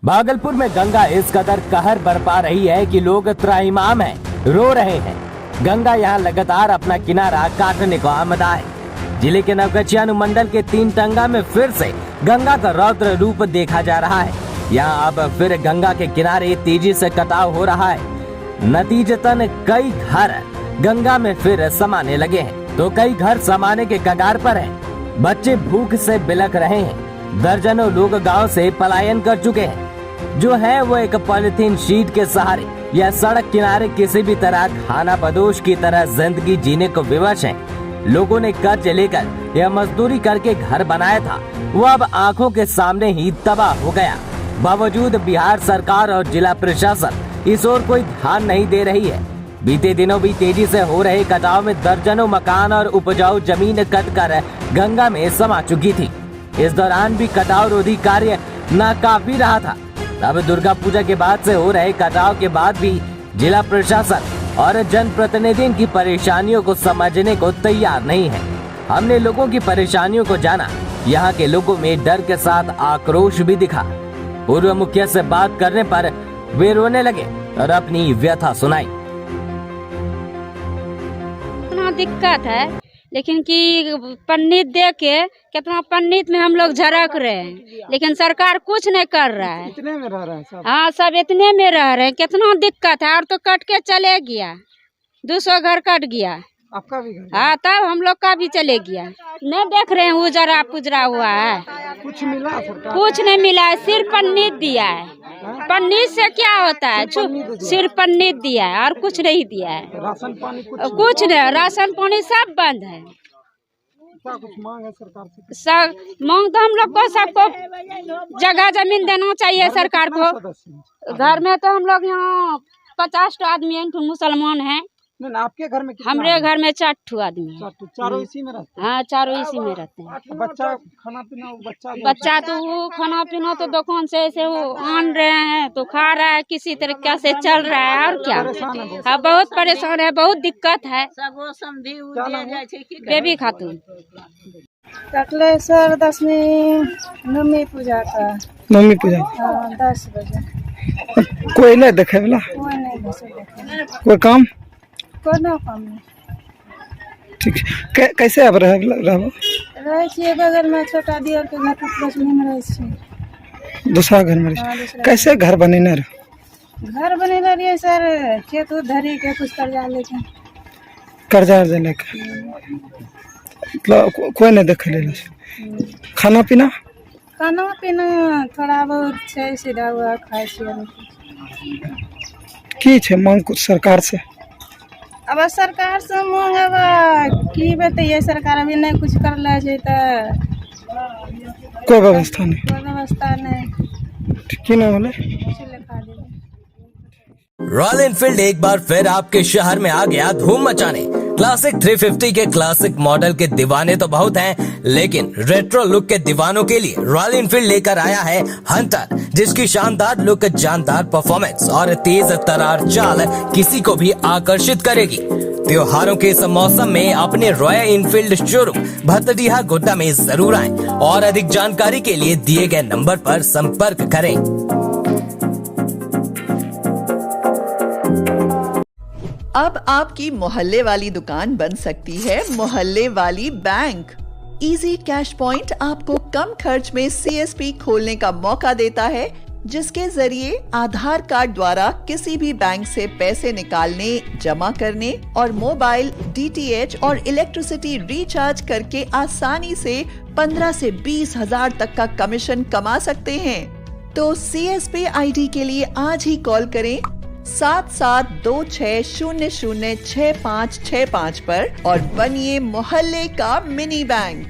भागलपुर में गंगा इस कदर कहर बरपा रही है कि लोग त्राहिमाम हैं, रो रहे हैं। गंगा यहाँ लगातार अपना किनारा काटने को आमदा है। जिले के नवगछिया अनुमंडल के 3 टंगा में फिर से गंगा का रौद्र रूप देखा जा रहा है। यहाँ अब फिर गंगा के किनारे तेजी से कटाव हो रहा है। नतीजतन कई घर गंगा में फिर समाने लगे हैं, तो कई घर समाने के कगार पर हैं। बच्चे भूख से बिलख रहे हैं। दर्जनों लोग गांव से पलायन कर चुके हैं। जो है वो एक पॉलिथीन शीट के सहारे या सड़क किनारे किसी भी तरह खाना बदोश की तरह जिंदगी जीने को विवश हैं। लोगों ने कर्ज लेकर या मजदूरी करके घर बनाया था, वो अब आंखों के सामने ही तबाह हो गया। बावजूद बिहार सरकार और जिला प्रशासन इस ओर कोई ध्यान नहीं दे रही है। बीते दिनों भी तेजी से हो रहे कटाव में दर्जनों मकान और उपजाऊ जमीन कटकर गंगा में समा चुकी थी। इस दौरान भी कटाव रोधी कार्य नाकाफी रहा था। अब दुर्गा पूजा के बाद से हो रहे कटाव के बाद भी जिला प्रशासन और जनप्रतिनिधि की परेशानियों को समझने को तैयार नहीं है। हमने लोगों की परेशानियों को जाना। यहाँ के लोगों में डर के साथ आक्रोश भी दिखा। पूर्व मुखिया से बात करने पर वे रोने लगे और अपनी व्यथा सुनाई। इतना दिक्कत है, लेकिन कि पंडित दे के कितना पंडित में हम लोग झरक रहे हैं, लेकिन सरकार कुछ नहीं कर रहा है। इतने में रह रहे हैं सब। हाँ, सब इतने में रह रहे हैं। कितना दिक्कत है। और तो कट के चले गया, 200 घर कट गया। आपका भी घर? हाँ, तब हम लोग का भी चले गया। नहीं देख रहे हैं, उजरा पुजरा हुआ है। कुछ मिला सरकार? कुछ नहीं मिला है, सिर्फ पंडित दिया है। पंडित से क्या होता है? सिर्फ पंडित दिया है और कुछ नहीं दिया है। राशन पानी कुछ नहीं, राशन पानी सब बंद है। क्या कुछ मांग है सरकार से? सब मांग तो हम लोग को सबको जगह जमीन देना चाहिए सरकार को। घर में तो हम लोग यहाँ 50 आदमी हैं, मुसलमान हैं। नहीं, आपके घर में? हमरे घर में 4 आदमी हैं। चारों इसी में रहते हैं? हाँ, चारों इसी में रहते हैं। बच्चा खाना पीना? बच्चा तो वो खाना पीना तो दुकान से ऐसे वो आन रहे हैं, तो खा रहा है, किसी तरीके से चल रहा है। और क्या? हाँ, बहुत परेशान है, बहुत दिक्कत है। बेबी खातून कटलेश्वर दशमी नवमी पूजा का। नवमी पूजा? हाँ, 10 बजे। कोई नहीं देखे वाला? कोई नहीं देखे। कोई काम? कोनो काम नहीं। ठीक है। कैसे अब रहे छियै बगल में छोटा दियर के घर दशमी में रहे छियै। दूसरा घर में? हाँ, दूसरा। कैसे घर बनेने रहे? घर बनेले रहिए सर, खेत उत धरी के कुछ कर्जा लेके। कर्जा लेके? मतलब कोई नहीं देखे ले? खाना पीना? खाना पीना थोड़ा बहुत छै, सीधा हुआ खाए छियै। की छै मांग कुछ सरकार से? अब सरकार से मांग अब की बतैये, सरकार अभी नहीं कुछ करले छै तो कोई व्यवस्था नहीं? कोई व्यवस्था नहीं। की नहीं बोले? रॉयल एनफील्ड एक बार फिर आपके शहर में आ गया धूम मचाने। क्लासिक 350 के क्लासिक मॉडल के दीवाने तो बहुत हैं, लेकिन रेट्रो लुक के दीवानों के लिए रॉयल एनफील्ड लेकर आया है हंटर, जिसकी शानदार लुक, जानदार परफॉर्मेंस और तेज तरार चाल किसी को भी आकर्षित करेगी। त्योहारों के इस मौसम में अपने रॉयल एनफील्ड शोरूम भतडीहा गोड्डा में जरूर आएं और अधिक जानकारी के लिए दिए गए नंबर पर संपर्क करें। अब आपकी मोहल्ले वाली दुकान बन सकती है मोहल्ले वाली बैंक। इजी कैश पॉइंट आपको कम खर्च में सीएसपी खोलने का मौका देता है, जिसके जरिए आधार कार्ड द्वारा किसी भी बैंक से पैसे निकालने, जमा करने और मोबाइल, डीटीएच और इलेक्ट्रिसिटी रिचार्ज करके आसानी से 15 से 20 हजार तक का कमीशन कमा सकते हैं। तो सीएसपी आईडी के लिए आज ही कॉल करें 7726006565 पर और बनिए मोहल्ले का मिनी बैंक।